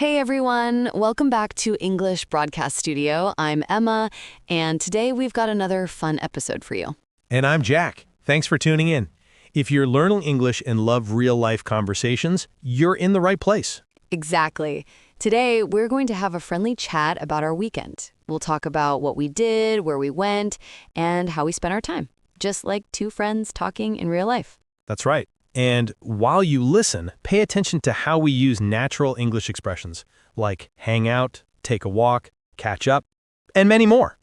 Hey everyone, welcome back to English Broadcast Studio. I'm Emma, and today we've got another fun episode for you. And I'm Jack. Thanks for tuning in. If you're learning English and love real-life conversations, you're in the right place. Exactly. Today we're going to have a friendly chat about our weekend. We'll talk about what we did, where we went, and how we spent our time. Just like two friends talking in real life. That's right. And while you listen, pay attention to how we use natural English expressions like hang out, take a walk, catch up, and many more.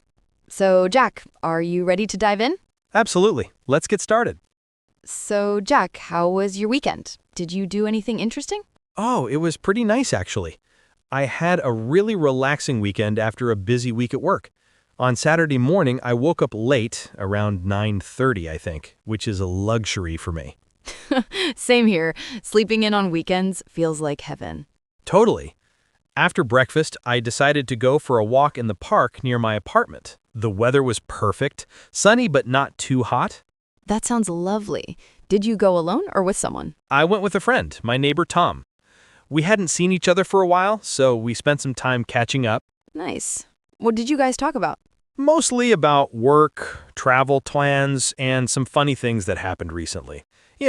So, Jack, are you ready to dive in? Absolutely. Let's get started. So, Jack, how was your weekend? Did you do anything interesting? Oh, it was pretty nice, actually. I had a really relaxing weekend after a busy week at work. On Saturday morning, I woke up late, around 9:30, I think, which is a luxury for me. Same here. Sleeping in on weekends feels like heaven. Totally. After breakfast, I decided to go for a walk in the park near my apartment. The weather was perfect, sunny but not too hot. That sounds lovely. Did you go alone or with someone? I went with a friend, my neighbor Tom. We hadn't seen each other for a while, so we spent some time catching up. Nice. What did you guys talk about? Mostly about work, travel plans, and some funny things that happened recently.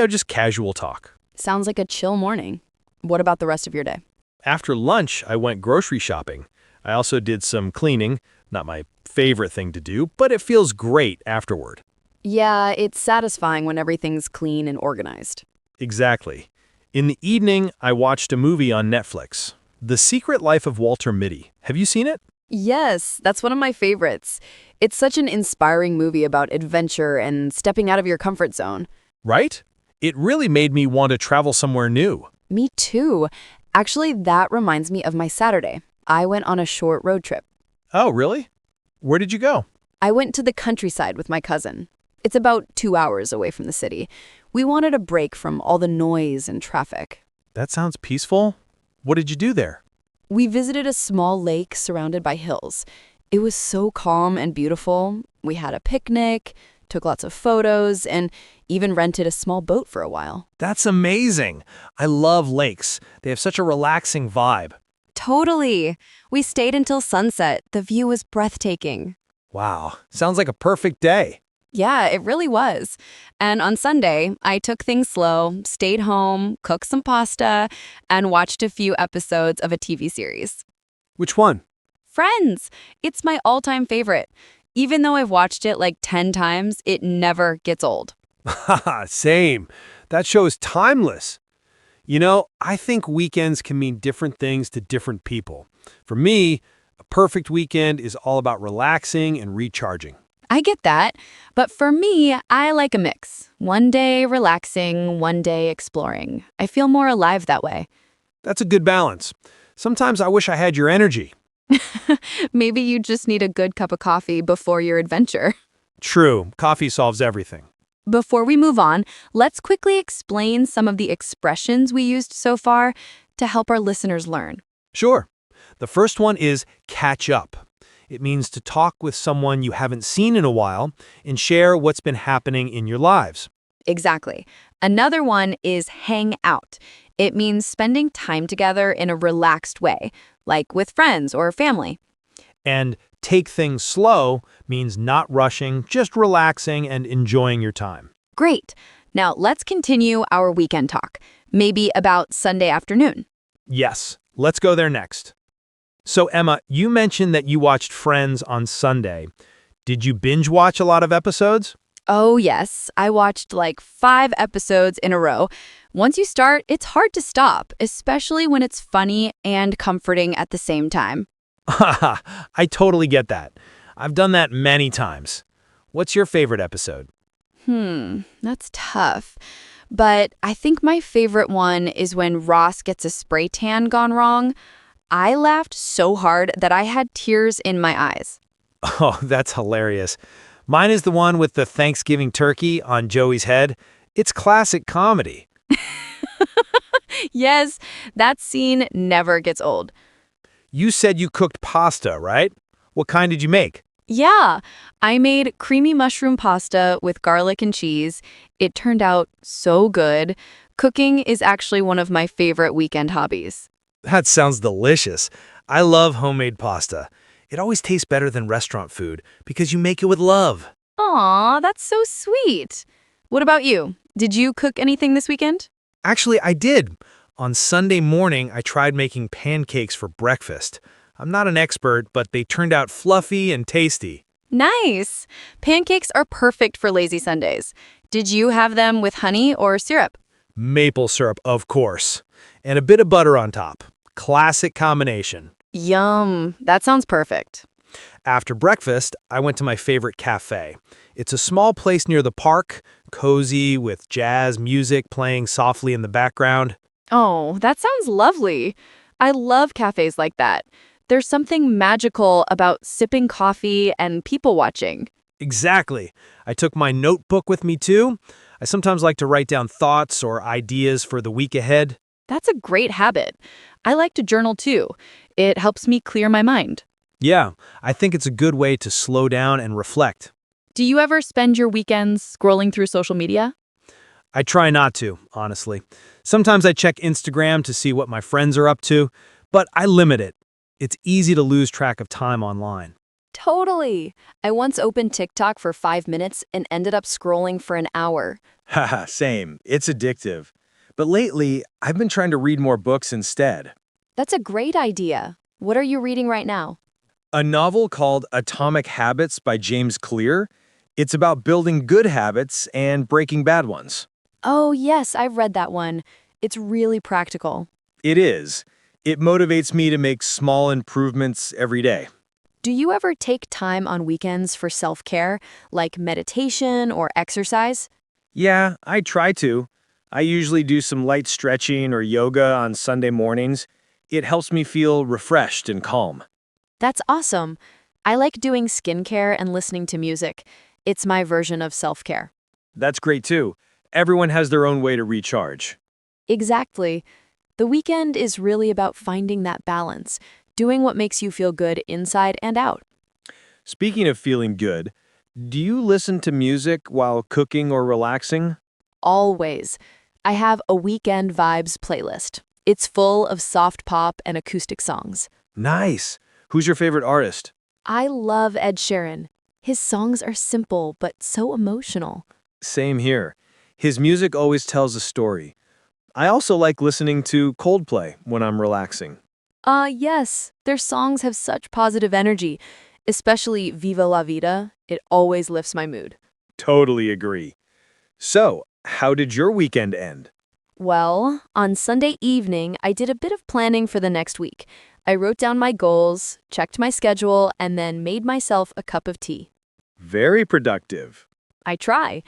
Just casual talk. Sounds like a chill morning. What about the rest of your day? After lunch, I went grocery shopping. I also did some cleaning, not my favorite thing to do, but it feels great afterward. Yeah, it's satisfying when everything's clean and organized. Exactly. In the evening, I watched a movie on Netflix, The Secret Life of Walter Mitty. Have you seen it? Yes, that's one of my favorites. It's such an inspiring movie about adventure and stepping out of your comfort zone. Right? It really made me want to travel somewhere new. Me too. Actually, that reminds me of my Saturday. I went on a short road trip. Oh, really? Where did you go? I went to the countryside with my cousin. It's about 2 hours away from the city. We wanted a break from all the noise and traffic. That sounds peaceful. What did you do there? We visited a small lake surrounded by hills. It was so calm and beautiful. We had a picnic, took lots of photos, and even rented a small boat for a while. That's amazing. I love lakes. They have such a relaxing vibe. Totally. We stayed until sunset. The view was breathtaking. Wow. Sounds like a perfect day. Yeah, it really was. And on Sunday, I took things slow, stayed home, cooked some pasta, and watched a few episodes of a TV series. Which one? Friends! It's my all-time favorite. Even though I've watched it like 10 times, it never gets old. Haha, same. That show is timeless. I think weekends can mean different things to different people. For me, a perfect weekend is all about relaxing and recharging. I get that. But for me, I like a mix. One day relaxing, one day exploring. I feel more alive that way. That's a good balance. Sometimes I wish I had your energy. Maybe you just need a good cup of coffee before your adventure. True, coffee solves everything. Before we move on, let's quickly explain some of the expressions we used so far to help our listeners learn. Sure. The first one is catch up. It means to talk with someone you haven't seen in a while and share what's been happening in your lives. Exactly. Another one is hang out. It means spending time together in a relaxed way, like with friends or family. And take things slow means not rushing, just relaxing and enjoying your time. Great. Now let's continue our weekend talk, maybe about Sunday afternoon. Yes, let's go there next. So, Emma, you mentioned that you watched Friends on Sunday. Did you binge watch a lot of episodes? Oh, yes. I watched like 5 episodes in a row. Once you start, it's hard to stop, especially when it's funny and comforting at the same time. Haha, I totally get that. I've done that many times. What's your favorite episode? That's tough. But I think my favorite one is when Ross gets a spray tan gone wrong. I laughed so hard that I had tears in my eyes. Oh, that's hilarious. Mine is the one with the Thanksgiving turkey on Joey's head. It's classic comedy. Yes, that scene never gets old. You said you cooked pasta, right? What kind did you make? Yeah, I made creamy mushroom pasta with garlic and cheese. It turned out so good. Cooking is actually one of my favorite weekend hobbies. That sounds delicious. I love homemade pasta. It always tastes better than restaurant food because you make it with love. Aw, that's so sweet. What about you? Did you cook anything this weekend? Actually, I did. On Sunday morning, I tried making pancakes for breakfast. I'm not an expert, but they turned out fluffy and tasty. Nice. Pancakes are perfect for lazy Sundays. Did you have them with honey or syrup? Maple syrup, of course, and a bit of butter on top. Classic combination. Yum, that sounds perfect. After breakfast, I went to my favorite cafe. It's a small place near the park, cozy with jazz music playing softly in the background. Oh, that sounds lovely. I love cafes like that. There's something magical about sipping coffee and people watching. Exactly. I took my notebook with me too. I sometimes like to write down thoughts or ideas for the week ahead. That's a great habit. I like to journal too. It helps me clear my mind. Yeah, I think it's a good way to slow down and reflect. Do you ever spend your weekends scrolling through social media? I try not to, honestly. Sometimes I check Instagram to see what my friends are up to, but I limit it. It's easy to lose track of time online. Totally. I once opened TikTok for 5 minutes and ended up scrolling for an hour. Haha, same. It's addictive. But lately, I've been trying to read more books instead. That's a great idea. What are you reading right now? A novel called Atomic Habits by James Clear. It's about building good habits and breaking bad ones. Oh, yes, I've read that one. It's really practical. It is. It motivates me to make small improvements every day. Do you ever take time on weekends for self-care, like meditation or exercise? Yeah, I try to. I usually do some light stretching or yoga on Sunday mornings. It helps me feel refreshed and calm. That's awesome. I like doing skincare and listening to music. It's my version of self-care. That's great too. Everyone has their own way to recharge. Exactly. The weekend is really about finding that balance, doing what makes you feel good inside and out. Speaking of feeling good, do you listen to music while cooking or relaxing? Always. I have a weekend vibes playlist. It's full of soft pop and acoustic songs. Nice. Who's your favorite artist? I love Ed Sheeran. His songs are simple but so emotional. Same here. His music always tells a story. I also like listening to Coldplay when I'm relaxing. Yes, their songs have such positive energy, especially Viva la Vida. It always lifts my mood. Totally agree. So, how did your weekend end? Well, on Sunday evening, I did a bit of planning for the next week. I wrote down my goals, checked my schedule, and then made myself a cup of tea. Very productive. I try.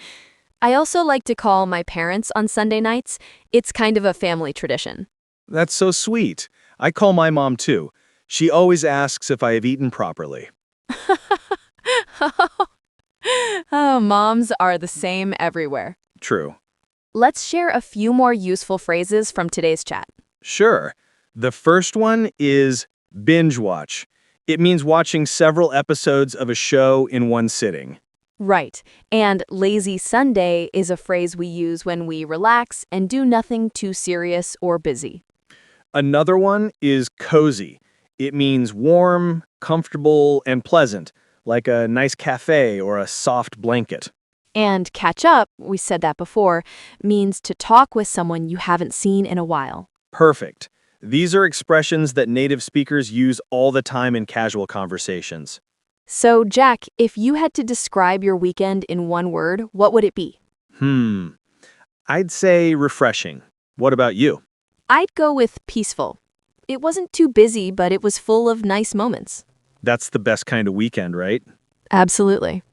I also like to call my parents on Sunday nights. It's kind of a family tradition. That's so sweet. I call my mom too. She always asks if I have eaten properly. Oh, moms are the same everywhere. True. Let's share a few more useful phrases from today's chat. Sure. The first one is binge watch. It means watching several episodes of a show in one sitting. Right. And lazy Sunday is a phrase we use when we relax and do nothing too serious or busy. Another one is cozy. It means warm, comfortable, and pleasant, like a nice cafe or a soft blanket. And catch up, we said that before, means to talk with someone you haven't seen in a while. Perfect. These are expressions that native speakers use all the time in casual conversations. So, Jack, if you had to describe your weekend in one word, what would it be? I'd say refreshing. What about you? I'd go with peaceful. It wasn't too busy, but it was full of nice moments. That's the best kind of weekend, right? Absolutely.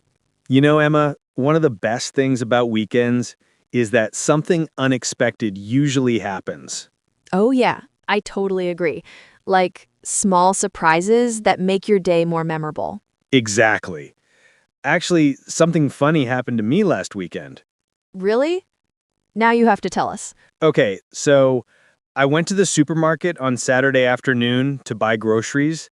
You know, Emma, one of the best things about weekends is that something unexpected usually happens. Oh, yeah, I totally agree. Like small surprises that make your day more memorable. Exactly. Actually, something funny happened to me last weekend. Really? Now you have to tell us. Okay, so I went to the supermarket on Saturday afternoon to buy groceries.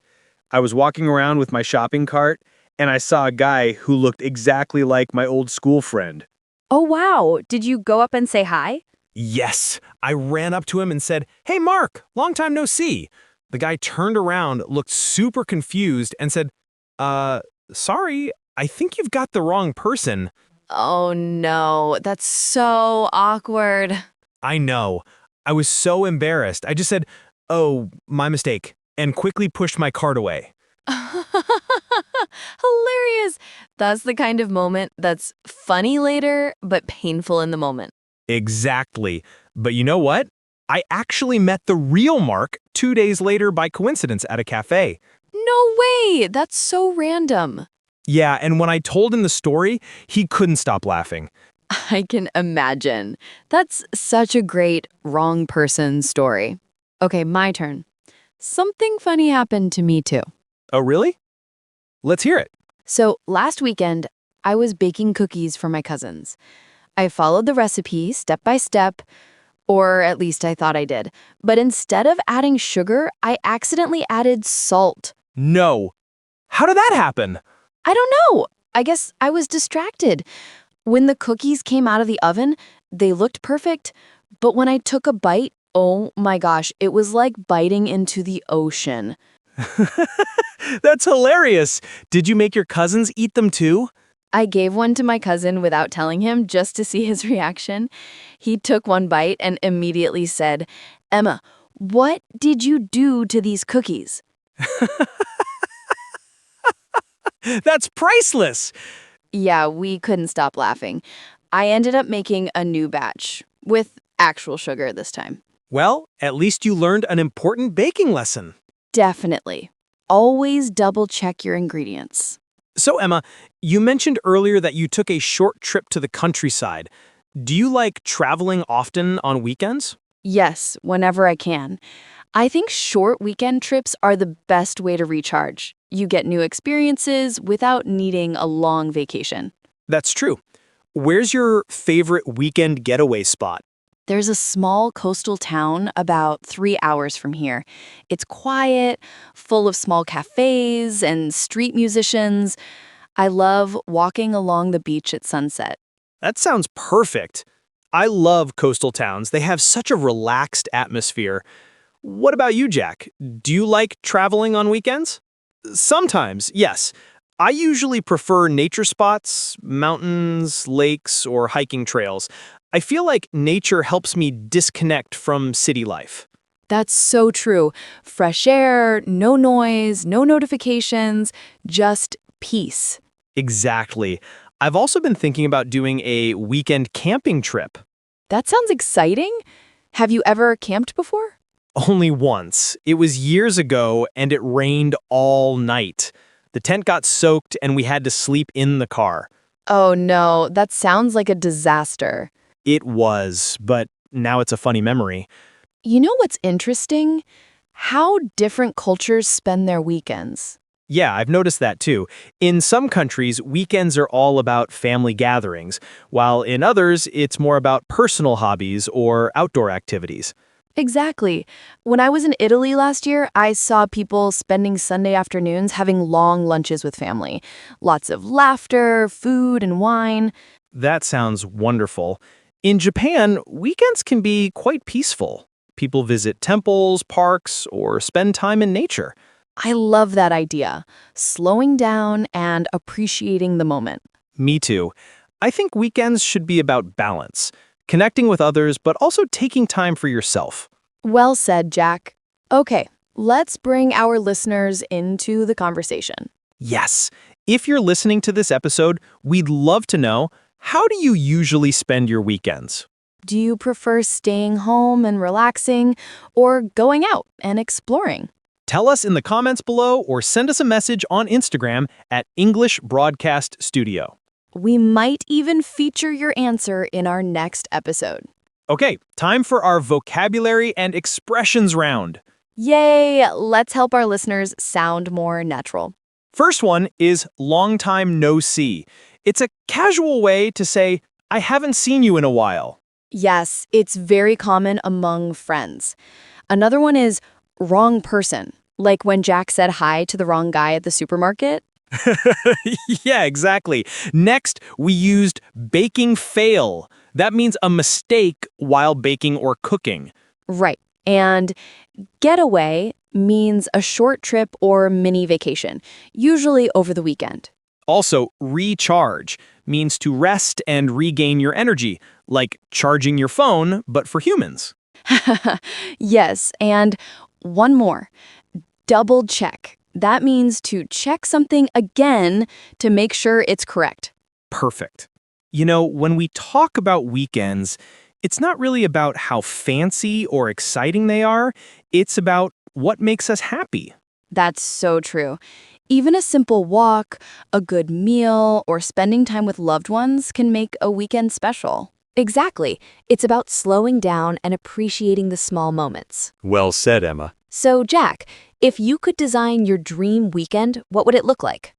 I was walking around with my shopping cart, and I saw a guy who looked exactly like my old school friend. Oh, wow. Did you go up and say hi? Yes, I ran up to him and said, "Hey, Mark, long time no see." The guy turned around, looked super confused, and said, "Uh, sorry, I think you've got the wrong person." Oh no, that's so awkward. I know. I was so embarrassed. I just said, "Oh, my mistake," and quickly pushed my cart away. Hilarious. That's the kind of moment that's funny later, but painful in the moment. Exactly. But you know what? I actually met the real Mark 2 days later by coincidence at a cafe. No way! That's so random. Yeah, and when I told him the story, he couldn't stop laughing. I can imagine. That's such a great wrong person story. Okay, my turn. Something funny happened to me too. Oh, really? Let's hear it. So last weekend, I was baking cookies for my cousins. I followed the recipe step by step, or at least I thought I did. But instead of adding sugar, I accidentally added salt. No. How did that happen? I don't know. I guess I was distracted. When the cookies came out of the oven, they looked perfect. But when I took a bite, oh my gosh, it was like biting into the ocean. That's hilarious. Did you make your cousins eat them too? I gave one to my cousin without telling him just to see his reaction. He took one bite and immediately said, "Emma, what did you do to these cookies?" That's priceless. Yeah, we couldn't stop laughing. I ended up making a new batch with actual sugar this time. Well, at least you learned an important baking lesson. Definitely. Always double check your ingredients. So, Emma, you mentioned earlier that you took a short trip to the countryside. Do you like traveling often on weekends? Yes, whenever I can. I think short weekend trips are the best way to recharge. You get new experiences without needing a long vacation. That's true. Where's your favorite weekend getaway spot? There's a small coastal town about 3 hours from here. It's quiet, full of small cafes and street musicians. I love walking along the beach at sunset. That sounds perfect. I love coastal towns. They have such a relaxed atmosphere. What about you, Jack? Do you like traveling on weekends? Sometimes, yes. I usually prefer nature spots, mountains, lakes, or hiking trails. I feel like nature helps me disconnect from city life. That's so true. Fresh air, no noise, no notifications, just peace. Exactly. I've also been thinking about doing a weekend camping trip. That sounds exciting. Have you ever camped before? Only once. It was years ago, and it rained all night. The tent got soaked, and we had to sleep in the car. Oh no, that sounds like a disaster. It was, but now it's a funny memory. You know what's interesting? How different cultures spend their weekends. Yeah, I've noticed that too. In some countries, weekends are all about family gatherings, while in others, it's more about personal hobbies or outdoor activities. Exactly. When I was in Italy last year, I saw people spending Sunday afternoons having long lunches with family. Lots of laughter, food, and wine. That sounds wonderful. In Japan, weekends can be quite peaceful. People visit temples, parks, or spend time in nature. I love that idea. Slowing down and appreciating the moment. Me too. I think weekends should be about balance, connecting with others, but also taking time for yourself. Well said, Jack. Okay, let's bring our listeners into the conversation. Yes. If you're listening to this episode, we'd love to know, how do you usually spend your weekends? Do you prefer staying home and relaxing or going out and exploring? Tell us in the comments below or send us a message on Instagram at English Broadcast Studio. We might even feature your answer in our next episode. Okay, time for our vocabulary and expressions round. Yay! Let's help our listeners sound more natural. First one is long time no see. It's a casual way to say, I haven't seen you in a while. Yes, it's very common among friends. Another one is wrong person, like when Jack said hi to the wrong guy at the supermarket. Yeah, exactly. Next, we used baking fail. That means a mistake while baking or cooking. Right. And getaway means a short trip or mini vacation, usually over the weekend. Also, recharge means to rest and regain your energy, like charging your phone, but for humans. Yes, and one more. Double check. That means to check something again to make sure it's correct. Perfect. You know, when we talk about weekends, it's not really about how fancy or exciting they are, it's about what makes us happy. That's so true. Even a simple walk, a good meal, or spending time with loved ones can make a weekend special. Exactly. It's about slowing down and appreciating the small moments. Well said, Emma. So, Jack, if you could design your dream weekend, what would it look like?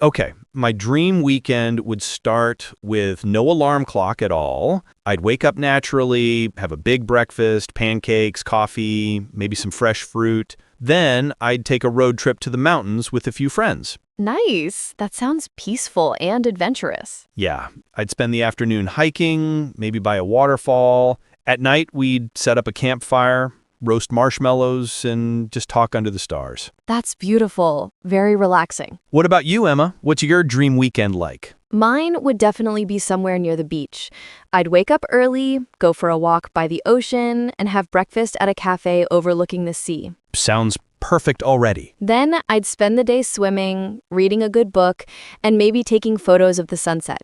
Okay, my dream weekend would start with no alarm clock at all. I'd wake up naturally, have a big breakfast, pancakes, coffee, maybe some fresh fruit. Then I'd take a road trip to the mountains with a few friends. Nice. That sounds peaceful and adventurous. Yeah, I'd spend the afternoon hiking, maybe by a waterfall. At night, we'd set up a campfire, roast marshmallows, and just talk under the stars. That's beautiful. Very relaxing. What about you, Emma? What's your dream weekend like? Mine would definitely be somewhere near the beach. I'd wake up early, go for a walk by the ocean, and have breakfast at a cafe overlooking the sea. Sounds perfect already. Then I'd spend the day swimming, reading a good book, and maybe taking photos of the sunset.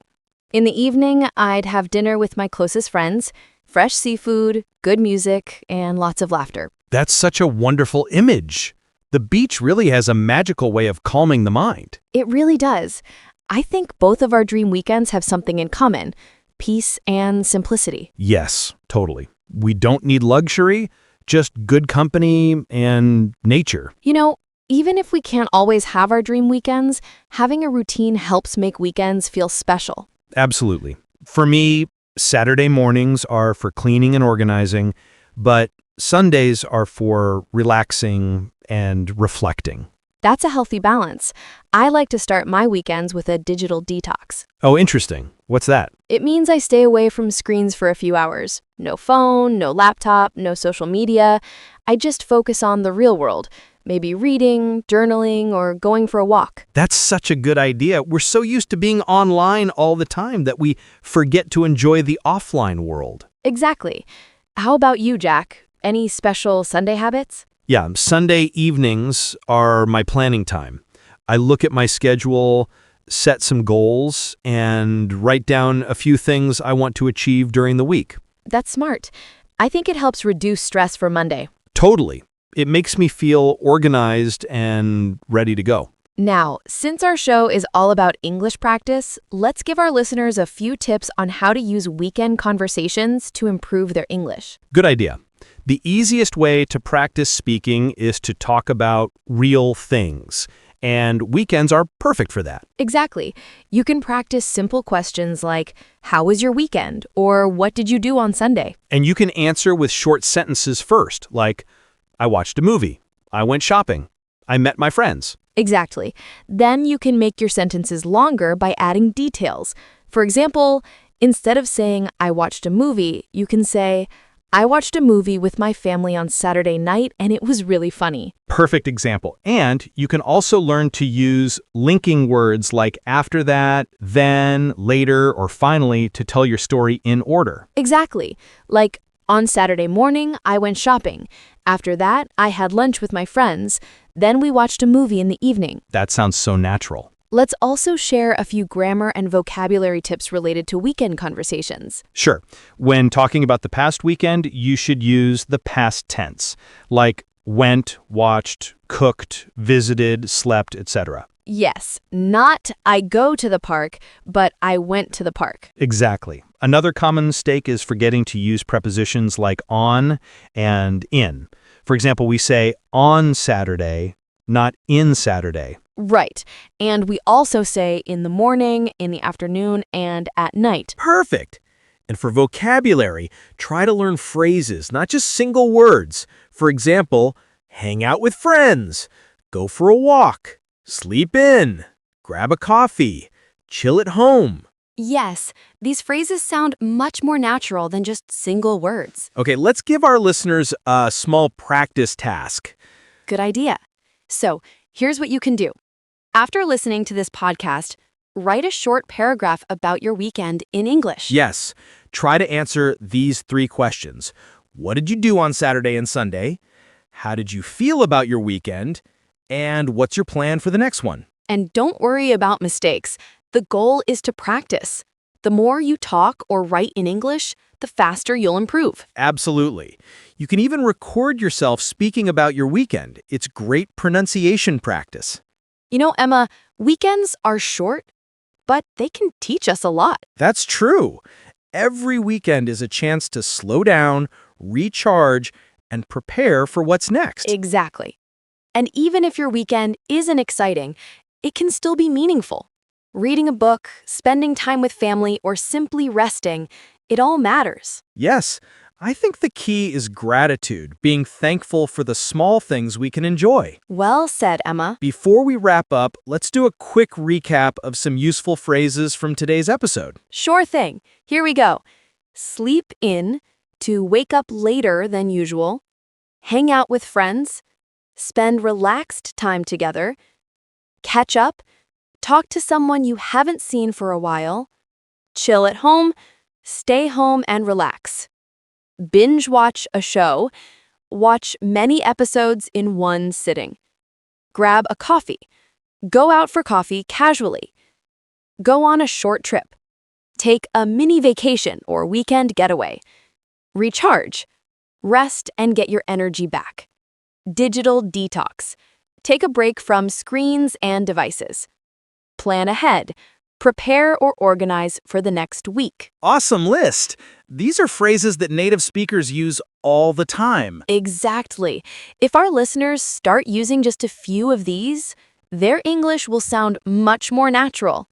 In the evening, I'd have dinner with my closest friends, fresh seafood, good music, and lots of laughter. That's such a wonderful image. The beach really has a magical way of calming the mind. It really does. I think both of our dream weekends have something in common: peace and simplicity. Yes, totally. We don't need luxury, just good company and nature. You know, even if we can't always have our dream weekends, having a routine helps make weekends feel special. Absolutely. For me, Saturday mornings are for cleaning and organizing, but Sundays are for relaxing and reflecting. That's a healthy balance. I like to start my weekends with a digital detox. Oh, interesting. What's that? It means I stay away from screens for a few hours. No phone, no laptop, no social media. I just focus on the real world, maybe reading, journaling, or going for a walk. That's such a good idea. We're so used to being online all the time that we forget to enjoy the offline world. Exactly. How about you, Jack? Any special Sunday habits? Yeah, Sunday evenings are my planning time. I look at my schedule, set some goals, and write down a few things I want to achieve during the week. That's smart. I think it helps reduce stress for Monday. Totally. It makes me feel organized and ready to go. Now, since our show is all about English practice, let's give our listeners a few tips on how to use weekend conversations to improve their English. Good idea. The easiest way to practice speaking is to talk about real things, and weekends are perfect for that. Exactly. You can practice simple questions like, "How was your weekend?" or "What did you do on Sunday?" And you can answer with short sentences first, like, I watched a movie, I went shopping, I met my friends. Exactly. Then you can make your sentences longer by adding details. For example, instead of saying, "I watched a movie," you can say, "I watched a movie with my family on Saturday night and it was really funny." Perfect example. And you can also learn to use linking words like after that, then, later, or finally to tell your story in order. Exactly. Like, on Saturday morning, I went shopping. After that, I had lunch with my friends. Then we watched a movie in the evening. That sounds so natural. Let's also share a few grammar and vocabulary tips related to weekend conversations. Sure. When talking about the past weekend, you should use the past tense, like went, watched, cooked, visited, slept, etc. Yes, not "I go to the park," but "I went to the park." Exactly. Another common mistake is forgetting to use prepositions like on and in. For example, we say on Saturday, not in Saturday. Right. And we also say in the morning, in the afternoon, and at night. Perfect. And for vocabulary, try to learn phrases, not just single words. For example, hang out with friends, go for a walk, Sleep in, grab a coffee, chill at home. Yes, these phrases sound much more natural than just single words. Okay, let's give our listeners a small practice task. Good idea. So, here's what you can do. After listening to this podcast, write a short paragraph about your weekend in English. Yes, try to answer these 3 questions. What did you do on Saturday and Sunday? How did you feel about your weekend? And what's your plan for the next one? And don't worry about mistakes. The goal is to practice. The more you talk or write in English, the faster you'll improve. Absolutely. You can even record yourself speaking about your weekend. It's great pronunciation practice. You know, Emma, weekends are short, but they can teach us a lot. That's true. Every weekend is a chance to slow down, recharge, and prepare for what's next. Exactly. And even if your weekend isn't exciting, it can still be meaningful. Reading a book, spending time with family, or simply resting, it all matters. Yes, I think the key is gratitude, being thankful for the small things we can enjoy. Well said, Emma. Before we wrap up, let's do a quick recap of some useful phrases from today's episode. Sure thing. Here we go. Sleep in, to wake up later than usual. Hang out with friends. Spend relaxed time together. Catch up. Talk to someone you haven't seen for a while. Chill at home. Stay home and relax. Binge watch a show. Watch many episodes in one sitting. Grab a coffee. Go out for coffee casually. Go on a short trip. Take a mini vacation or weekend getaway. Recharge. Rest and get your energy back. Digital detox. Take a break from screens and devices. Plan ahead. Prepare or organize for the next week. Awesome list! These are phrases that native speakers use all the time. Exactly. If our listeners start using just a few of these, their English will sound much more natural.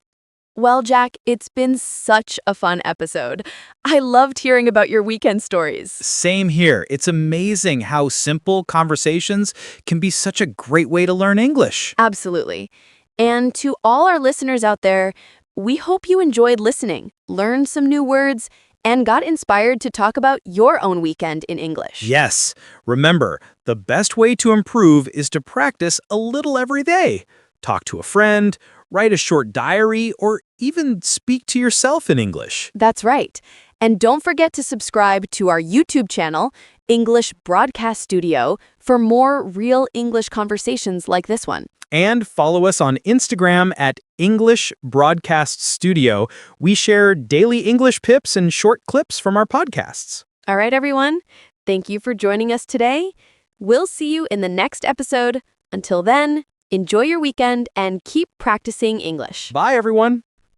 Well, Jack, it's been such a fun episode. I loved hearing about your weekend stories. Same here. It's amazing how simple conversations can be such a great way to learn English. Absolutely. And to all our listeners out there, we hope you enjoyed listening, learned some new words, and got inspired to talk about your own weekend in English. Yes. Remember, the best way to improve is to practice a little every day. Talk to a friend, write a short diary, or even speak to yourself in English. That's right. And don't forget to subscribe to our YouTube channel, English Broadcast Studio, for more real English conversations like this one. And follow us on Instagram at English Broadcast Studio. We share daily English pips and short clips from our podcasts. All right, everyone. Thank you for joining us today. We'll see you in the next episode. Until then, enjoy your weekend and keep practicing English. Bye, everyone.